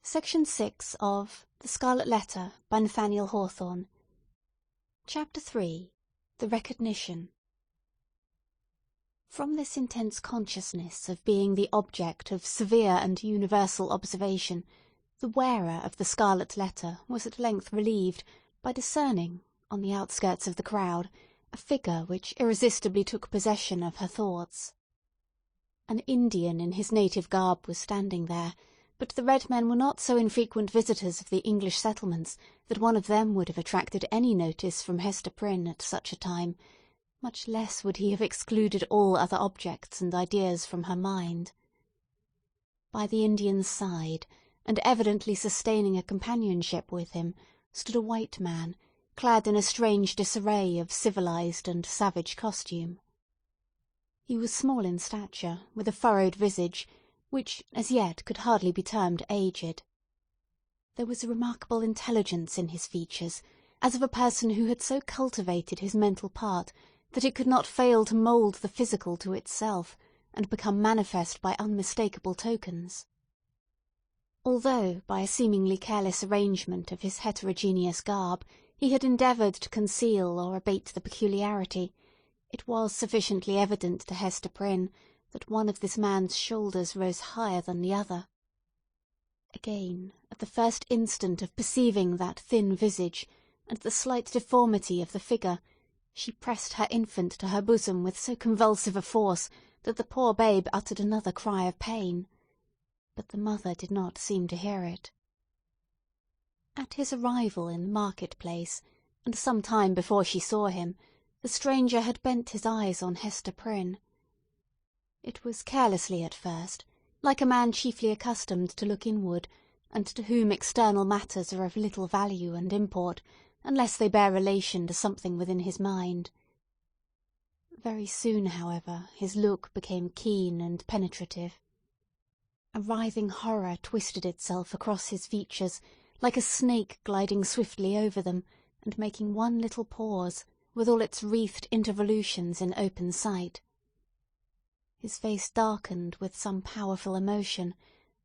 Section 6 of The Scarlet Letter by Nathaniel Hawthorne. Chapter 3. The Recognition. From this intense consciousness of being the object of severe and universal observation, the wearer of the scarlet letter was at length relieved by discerning, on the outskirts of the crowd, a figure which irresistibly took possession of her thoughts. An Indian in his native garb was standing there, but the red men were not so infrequent visitors of the English settlements that one of them would have attracted any notice from Hester Prynne at such a time, much less would he have excluded all other objects and ideas from her mind. By the Indian's side, and evidently sustaining a companionship with him, stood a white man, clad in a strange disarray of civilized and savage costume. He was small in stature, with a furrowed visage, which as yet could hardly be termed aged. There was a remarkable intelligence in his features, as of a person who had so cultivated his mental part that it could not fail to mould the physical to itself, and become manifest by unmistakable tokens. Although, by a seemingly careless arrangement of his heterogeneous garb, he had endeavoured to conceal or abate the peculiarity, it was sufficiently evident to Hester Prynne that one of this man's shoulders rose higher than the other. Again, at the first instant of perceiving that thin visage, and the slight deformity of the figure, she pressed her infant to her bosom with so convulsive a force that the poor babe uttered another cry of pain. But the mother did not seem to hear it. At his arrival in the market-place, and some time before she saw him, the stranger had bent his eyes on Hester Prynne. It was carelessly at first, like a man chiefly accustomed to look inward, and to whom external matters are of little value and import, unless they bear relation to something within his mind. Very soon, however, his look became keen and penetrative. A writhing horror twisted itself across his features, like a snake gliding swiftly over them, and making one little pause, with all its wreathed intervolutions in open sight. His face darkened with some powerful emotion,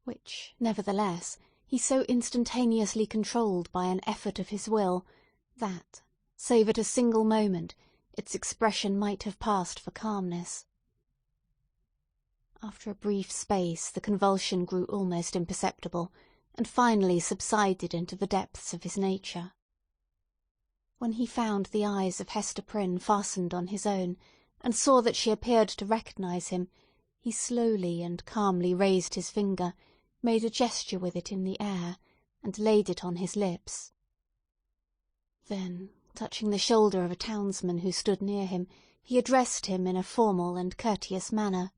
which, nevertheless, he so instantaneously controlled by an effort of his will, that, save at a single moment, its expression might have passed for calmness. After a brief space the convulsion grew almost imperceptible, and finally subsided into the depths of his nature. When he found the eyes of Hester Prynne fastened on his own, and saw that she appeared to recognize him, he slowly and calmly raised his finger, made a gesture with it in the air, and laid it on his lips. Then, touching the shoulder of a townsman who stood near him, he addressed him in a formal and courteous manner.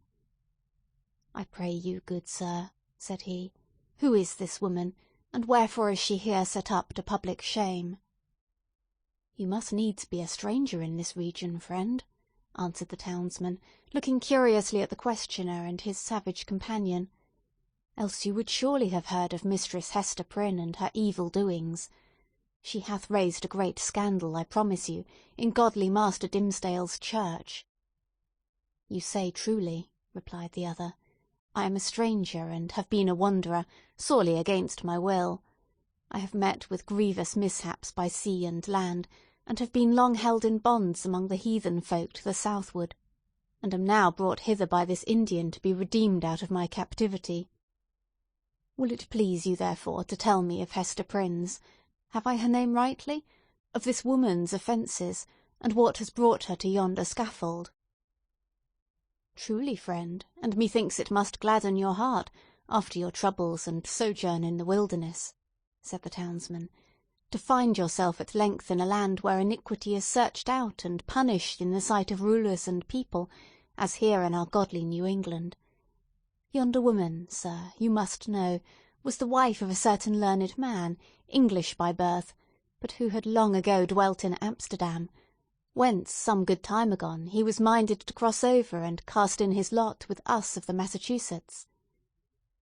"I pray you, good sir," said he, "who is this woman, and wherefore is she here set up to public shame?" "You must needs be a stranger in this region, friend," answered the townsman, looking curiously at the questioner and his savage companion. "Else you would surely have heard of Mistress Hester Prynne and her evil doings. She hath raised a great scandal, I promise you, in godly Master Dimmesdale's church." "You say truly," replied the other. "I am a stranger, and have been a wanderer, sorely against my will. I have met with grievous mishaps by sea and land, and have been long held in bonds among the heathen folk to the southward, and am now brought hither by this Indian to be redeemed out of my captivity. Will it please you, therefore, to tell me of Hester Prynne's, have I her name rightly, of this woman's offences, and what has brought her to yonder scaffold?" "Truly, friend, and methinks it must gladden your heart, after your troubles and sojourn in the wilderness," said the townsman, "to find yourself at length in a land where iniquity is searched out and punished in the sight of rulers and people, as here in our godly New England. Yonder woman, sir, you must know, was the wife of a certain learned man, English by birth, but who had long ago dwelt in Amsterdam, whence, some good time agone, he was minded to cross over and cast in his lot with us of the Massachusetts.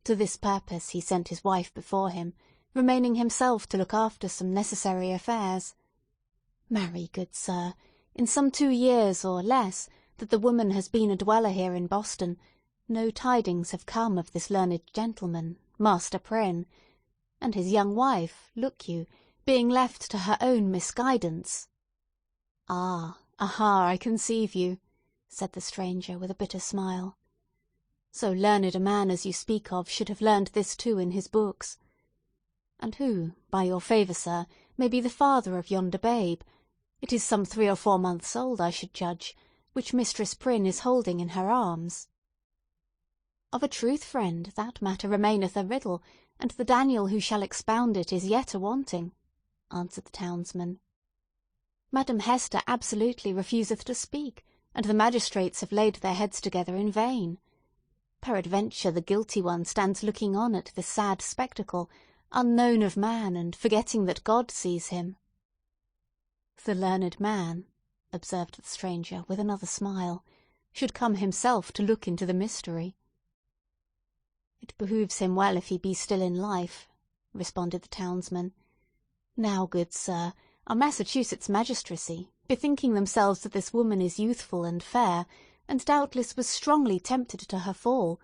To this purpose he sent his wife before him, remaining himself to look after some necessary affairs. Marry, good sir, in some 2 years or less that the woman has been a dweller here in Boston, no tidings have come of this learned gentleman, Master Prynne, and his young wife, look you, being left to her own misguidance." "Ah, aha, I conceive you," said the stranger with a bitter smile. "So learned a man as you speak of should have learned this too in his books. And who, by your favour, sir, may be the father of yonder babe? It is some 3 or 4 months old, I should judge, which Mistress Prynne is holding in her arms." "Of a truth, friend, that matter remaineth a riddle, and the Daniel who shall expound it is yet a-wanting," answered the townsman. "Madam Hester absolutely refuseth to speak, and the magistrates have laid their heads together in vain. Peradventure the guilty one stands looking on at this sad spectacle, unknown of man, and forgetting that God sees him." "The learned man," observed the stranger with another smile, "should come himself to look into the mystery." "It behooves him well if he be still in life," responded the townsman. "Now, good sir, our Massachusetts magistracy, bethinking themselves that this woman is youthful and fair, and doubtless was strongly tempted to her fall,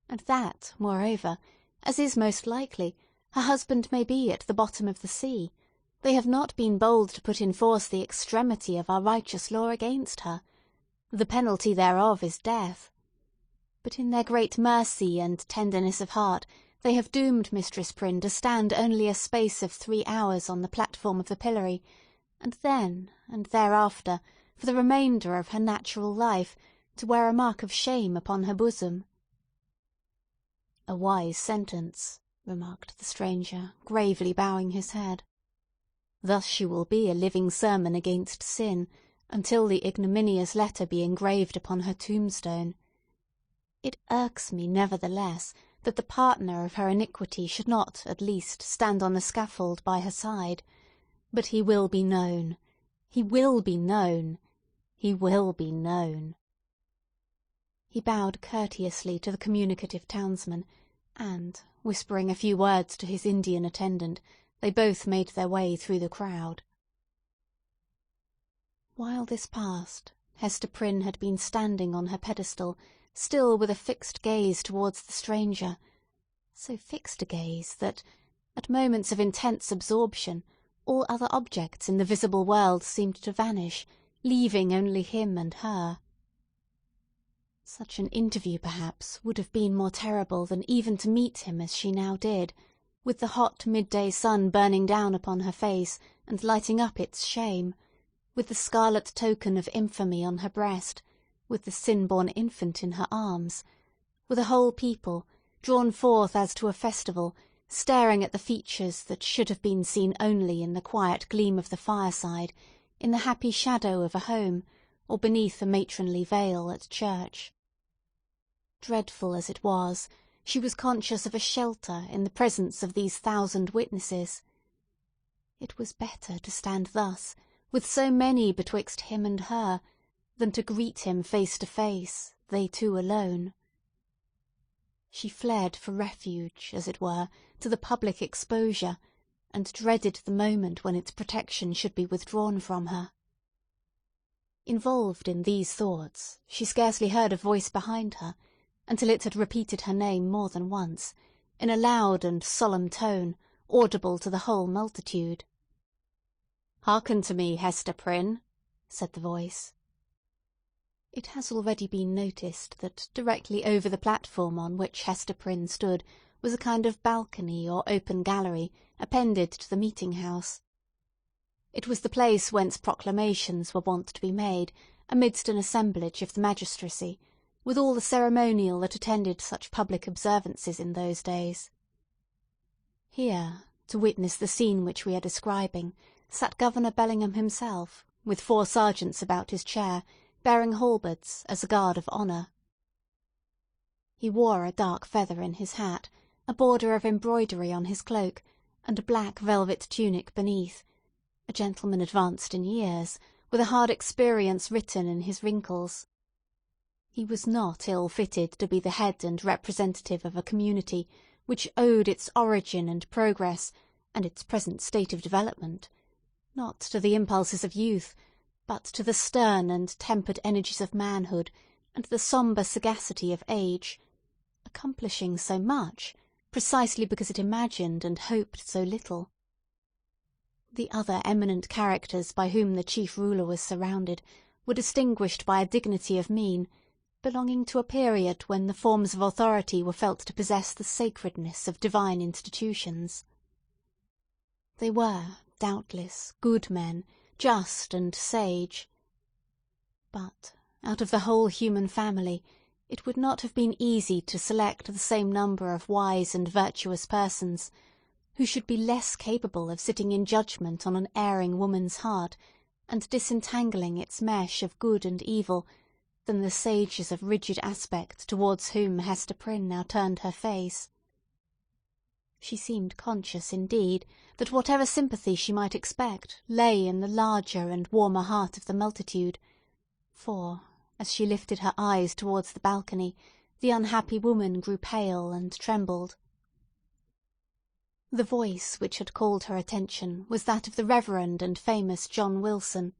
and that, moreover, as is most likely, her husband may be at the bottom of the sea, they have not been bold to put in force the extremity of our righteous law against her. The penalty thereof is death. But in their great mercy and tenderness of heart they have doomed Mistress Prynne to stand only a space of 3 hours on the platform of the pillory, and then, and thereafter, for the remainder of her natural life, to wear a mark of shame upon her bosom." "A wise sentence," remarked the stranger, gravely bowing his head. "Thus she will be a living sermon against sin, until the ignominious letter be engraved upon her tombstone. It irks me, nevertheless, that the partner of her iniquity should not, at least, stand on the scaffold by her side. But he will be known. He will be known. He will be known." He bowed courteously to the communicative townsman, and, whispering a few words to his Indian attendant, they both made their way through the crowd. While this passed, Hester Prynne had been standing on her pedestal, still with a fixed gaze towards the stranger, so fixed a gaze that, at moments of intense absorption, all other objects in the visible world seemed to vanish, leaving only him and her. Such an interview, perhaps, would have been more terrible than even to meet him as she now did, with the hot midday sun burning down upon her face and lighting up its shame, with the scarlet token of infamy on her breast, with the sin-born infant in her arms, with a whole people, drawn forth as to a festival, staring at the features that should have been seen only in the quiet gleam of the fireside, in the happy shadow of a home, or beneath a matronly veil at church. Dreadful as it was, she was conscious of a shelter in the presence of these 1,000 witnesses. It was better to stand thus, with so many betwixt him and her, than to greet him face to face, they two alone. She fled for refuge, as it were, to the public exposure, and dreaded the moment when its protection should be withdrawn from her. Involved in these thoughts, she scarcely heard a voice behind her, until it had repeated her name more than once, in a loud and solemn tone, audible to the whole multitude. "Hearken to me, Hester Prynne," said the voice. It has already been noticed that directly over the platform on which Hester Prynne stood was a kind of balcony or open gallery appended to the meeting-house. It was the place whence proclamations were wont to be made, amidst an assemblage of the magistracy, with all the ceremonial that attended such public observances in those days. Here, to witness the scene which we are describing, sat Governor Bellingham himself, with 4 sergeants about his chair, bearing halberds as a guard of honour. He wore a dark feather in his hat, a border of embroidery on his cloak, and a black velvet tunic beneath, a gentleman advanced in years, with a hard experience written in his wrinkles. He was not ill-fitted to be the head and representative of a community which owed its origin and progress, and its present state of development, not to the impulses of youth, but to the stern and tempered energies of manhood and the sombre sagacity of age, accomplishing so much, precisely because it imagined and hoped so little. The other eminent characters by whom the chief ruler was surrounded were distinguished by a dignity of mien, belonging to a period when the forms of authority were felt to possess the sacredness of divine institutions. They were, doubtless, good men, just and sage. But, out of the whole human family, it would not have been easy to select the same number of wise and virtuous persons, who should be less capable of sitting in judgment on an erring woman's heart, and disentangling its mesh of good and evil, than the sages of rigid aspect towards whom Hester Prynne now turned her face. She seemed conscious, indeed, that whatever sympathy she might expect lay in the larger and warmer heart of the multitude, for, as she lifted her eyes towards the balcony, the unhappy woman grew pale and trembled. The voice which had called her attention was that of the Reverend and famous John Wilson,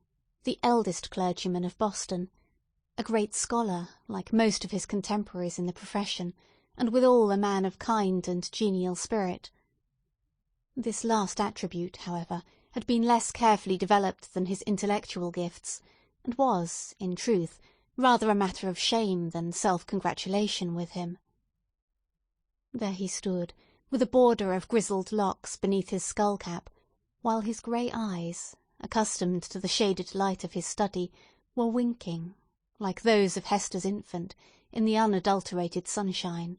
the eldest clergyman of Boston, a great scholar, like most of his contemporaries in the profession, and withal a man of kind and genial spirit. This last attribute, however, had been less carefully developed than his intellectual gifts, and was, in truth, rather a matter of shame than self-congratulation with him. There he stood, with a border of grizzled locks beneath his skull-cap, while his grey eyes, accustomed to the shaded light of his study, were winking, like those of Hester's infant, in the unadulterated sunshine.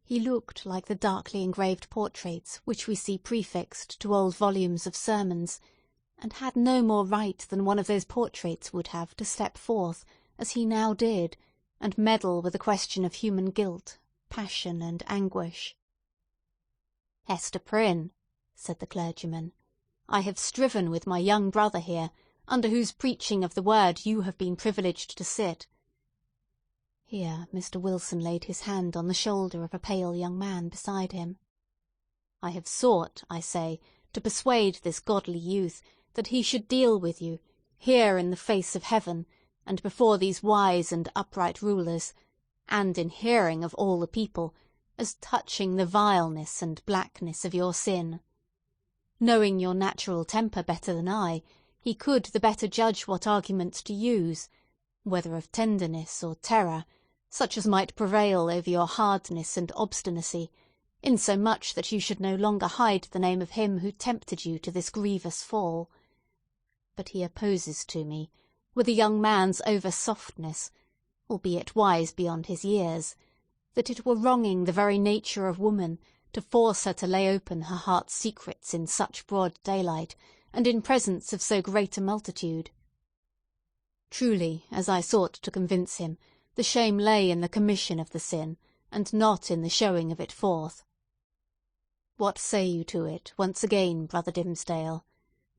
He looked like the darkly engraved portraits which we see prefixed to old volumes of sermons, and had no more right than one of those portraits would have to step forth, as he now did, and meddle with a question of human guilt, passion, and anguish. "Hester Prynne," said the clergyman, "I have striven with my young brother here, under whose preaching of the word you have been privileged to sit." Here Mr. Wilson laid his hand on the shoulder of a pale young man beside him. "I have sought, I say, to persuade this godly youth that he should deal with you, here in the face of heaven, and before these wise and upright rulers, and in hearing of all the people, as touching the vileness and blackness of your sin. Knowing your natural temper better than I, he could the better judge what arguments to use, whether of tenderness or terror, such as might prevail over your hardness and obstinacy, insomuch that you should no longer hide the name of him who tempted you to this grievous fall. But he opposes to me, with a young man's over-softness, albeit wise beyond his years, that it were wronging the very nature of woman to force her to lay open her heart's secrets in such broad daylight, and in presence of so great a multitude. Truly, as I sought to convince him, the shame lay in the commission of the sin, and not in the showing of it forth. What say you to it, once again, Brother Dimmesdale?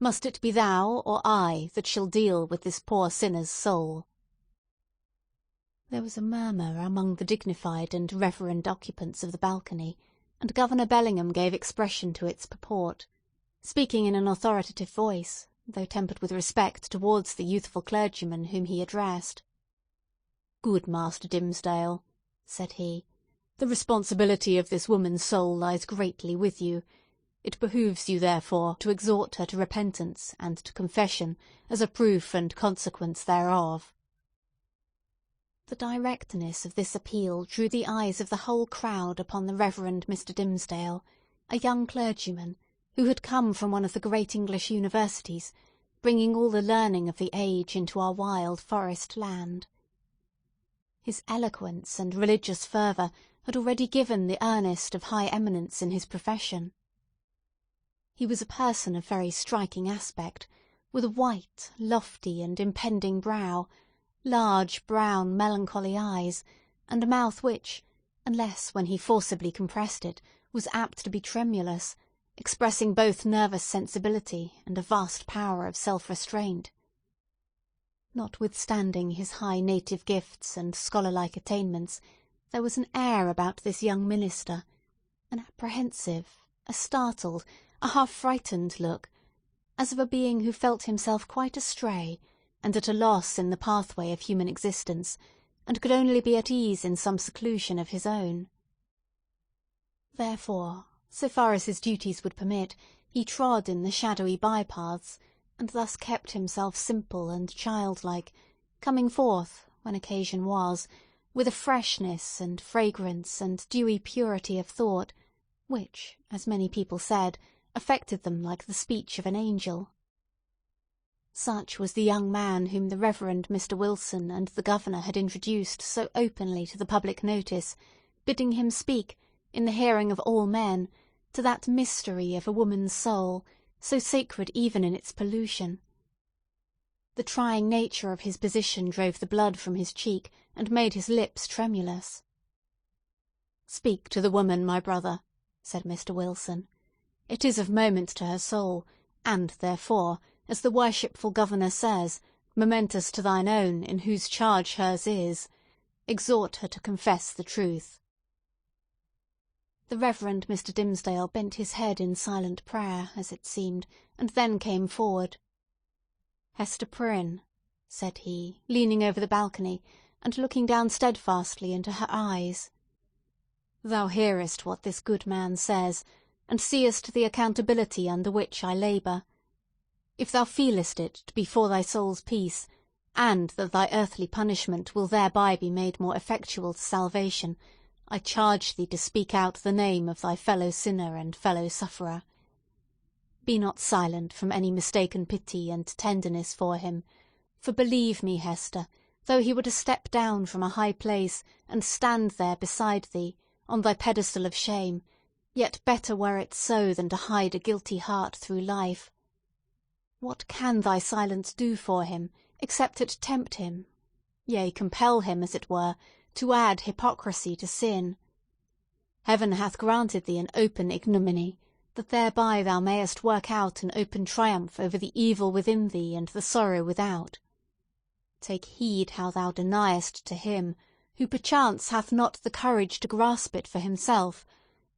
Must it be thou or I that shall deal with this poor sinner's soul?" There was a murmur among the dignified and reverend occupants of the balcony, and Governor Bellingham gave expression to its purport, speaking in an authoritative voice, though tempered with respect towards the youthful clergyman whom he addressed. "Good Master Dimmesdale," said he, "the responsibility of this woman's soul lies greatly with you. It behooves you, therefore, to exhort her to repentance and to confession as a proof and consequence thereof." The directness of this appeal drew the eyes of the whole crowd upon the Reverend Mr. Dimmesdale, a young clergyman, who had come from one of the great English universities, bringing all the learning of the age into our wild forest land. His eloquence and religious fervour had already given the earnest of high eminence in his profession. He was a person of very striking aspect, with a white, lofty, and impending brow, large, brown, melancholy eyes, and a mouth which, unless when he forcibly compressed it, was apt to be tremulous, expressing both nervous sensibility and a vast power of self-restraint. Notwithstanding his high native gifts and scholar-like attainments, there was an air about this young minister, an apprehensive, a startled, a half-frightened look, as of a being who felt himself quite astray, and at a loss in the pathway of human existence, and could only be at ease in some seclusion of his own. Therefore, so far as his duties would permit, he trod in the shadowy bypaths, and thus kept himself simple and childlike, coming forth, when occasion was, with a freshness and fragrance and dewy purity of thought, which, as many people said, affected them like the speech of an angel. Such was the young man whom the Reverend Mr. Wilson and the Governor had introduced so openly to the public notice, bidding him speak, in the hearing of all men, to that mystery of a woman's soul, so sacred even in its pollution. The trying nature of his position drove the blood from his cheek, and made his lips tremulous. "Speak to the woman, my brother," said Mr. Wilson. "It is of moment to her soul, and, therefore, as the worshipful Governor says, momentous to thine own, in whose charge hers is. Exhort her to confess the truth." The Reverend Mr. Dimmesdale bent his head in silent prayer, as it seemed, and then came forward. "Hester Prynne," said he, leaning over the balcony, and looking down steadfastly into her eyes, "thou hearest what this good man says, and seest the accountability under which I labour. If thou feelest it to be for thy soul's peace, and that thy earthly punishment will thereby be made more effectual to salvation, I charge thee to speak out the name of thy fellow-sinner and fellow-sufferer. Be not silent from any mistaken pity and tenderness for him, for believe me, Hester, though he were to step down from a high place, and stand there beside thee, on thy pedestal of shame, yet better were it so than to hide a guilty heart through life. What can thy silence do for him, except it tempt him, yea, compel him, as it were, to add hypocrisy to sin? Heaven hath granted thee an open ignominy, that thereby thou mayest work out an open triumph over the evil within thee and the sorrow without. Take heed how thou deniest to him, who perchance hath not the courage to grasp it for himself,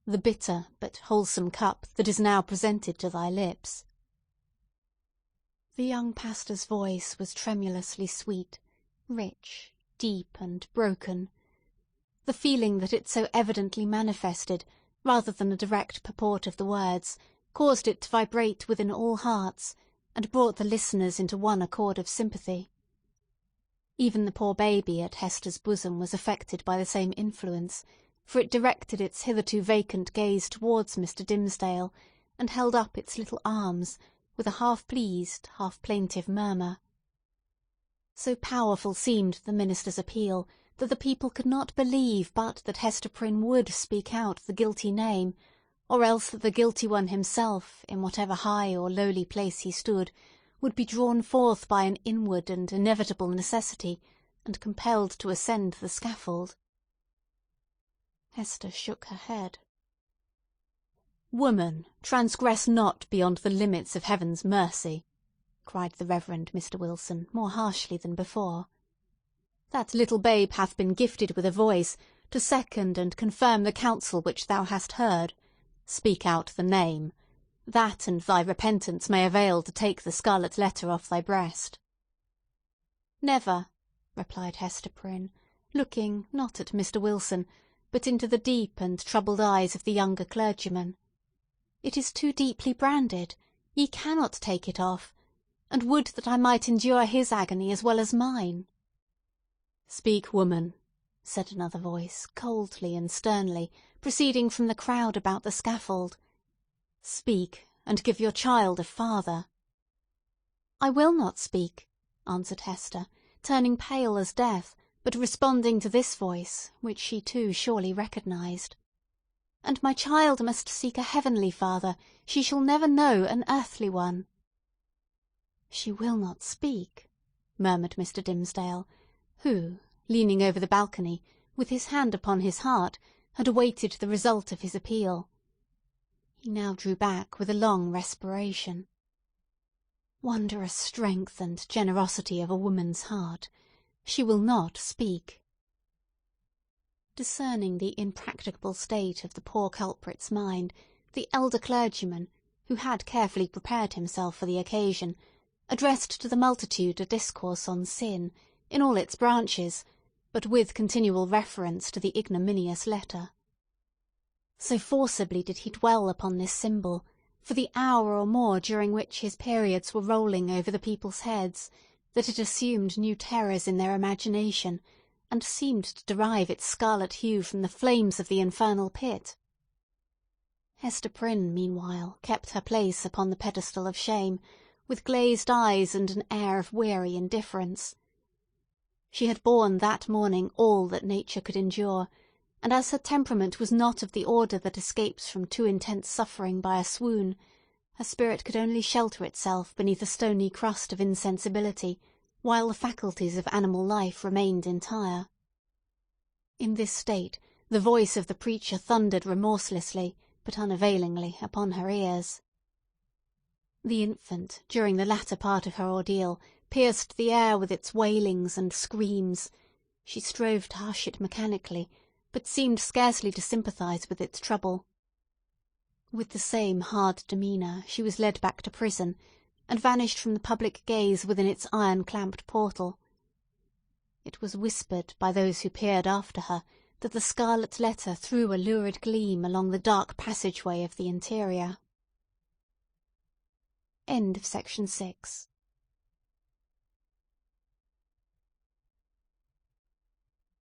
the bitter but wholesome cup that is now presented to thy lips." The young pastor's voice was tremulously sweet, rich, deep, and broken. The feeling that it so evidently manifested, rather than the direct purport of the words, caused it to vibrate within all hearts, and brought the listeners into one accord of sympathy. Even the poor baby at Hester's bosom was affected by the same influence, for it directed its hitherto vacant gaze towards Mr. Dimmesdale, and held up its little arms, with a half-pleased, half-plaintive murmur. So powerful seemed the minister's appeal, that the people could not believe but that Hester Prynne would speak out the guilty name, or else that the guilty one himself, in whatever high or lowly place he stood, would be drawn forth by an inward and inevitable necessity, and compelled to ascend the scaffold. Hester shook her head. "Woman, transgress not beyond the limits of Heaven's mercy," cried the Reverend Mr. Wilson, more harshly than before. "That little babe hath been gifted with a voice to second and confirm the counsel which thou hast heard. Speak out the name. That and thy repentance may avail to take the scarlet letter off thy breast." "Never," replied Hester Prynne, looking, not at Mr. Wilson, but into the deep and troubled eyes of the younger clergyman. "It is too deeply branded. Ye cannot take it off, and would that I might endure his agony as well as mine." "Speak, woman," said another voice, coldly and sternly, proceeding from the crowd about the scaffold. "Speak, and give your child a father." "I will not speak," answered Hester, turning pale as death, but responding to this voice, which she too surely recognised. "And my child must seek a heavenly father. She shall never know an earthly one." "She will not speak," murmured Mr. Dimmesdale, who, leaning over the balcony, with his hand upon his heart, had awaited the result of his appeal. He now drew back with a long respiration. Wondrous strength and generosity of a woman's heart! She will not speak. Discerning the impracticable state of the poor culprit's mind, the elder clergyman, who had carefully prepared himself for the occasion, addressed to the multitude a discourse on sin, in all its branches, but with continual reference to the ignominious letter. So forcibly did he dwell upon this symbol, for the hour or more during which his periods were rolling over the people's heads, that it assumed new terrors in their imagination, and seemed to derive its scarlet hue from the flames of the infernal pit. Hester Prynne, meanwhile, kept her place upon the pedestal of shame, with glazed eyes and an air of weary indifference. She had borne that morning all that nature could endure, and as her temperament was not of the order that escapes from too intense suffering by a swoon, her spirit could only shelter itself beneath a stony crust of insensibility, while the faculties of animal life remained entire. In this state, the voice of the preacher thundered remorselessly, but unavailingly, upon her ears. The infant, during the latter part of her ordeal, pierced the air with its wailings and screams. She strove to hush it mechanically, but seemed scarcely to sympathise with its trouble. With the same hard demeanour, she was led back to prison, and vanished from the public gaze within its iron-clamped portal. It was whispered by those who peered after her that the scarlet letter threw a lurid gleam along the dark passageway of the interior. End of section 6.